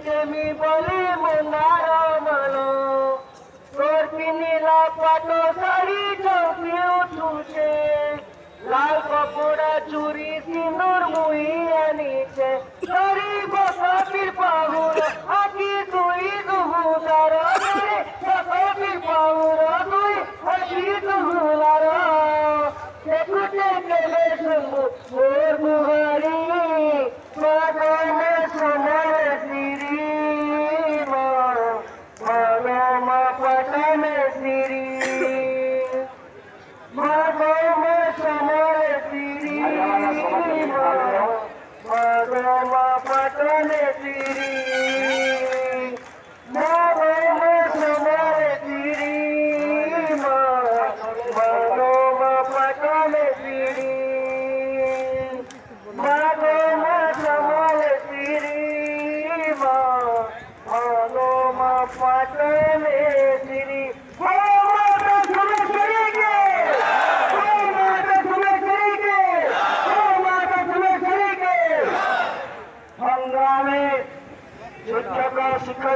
তুমি বলি মনার মানো তোর পিনিলা পাটো শাড়ি চৌকি উঠুছে লাল কপড়া চুরি সিঁদুর মুই আনিছে ধরি বসতির পাহুর আকি তুই দুহুদার বসতির পাহুর তুই আকি দুহুদার দেখুতে গেলে শুনবো মোর বুহারি সংগ্রামে শিক্ষক শিক্ষার্থী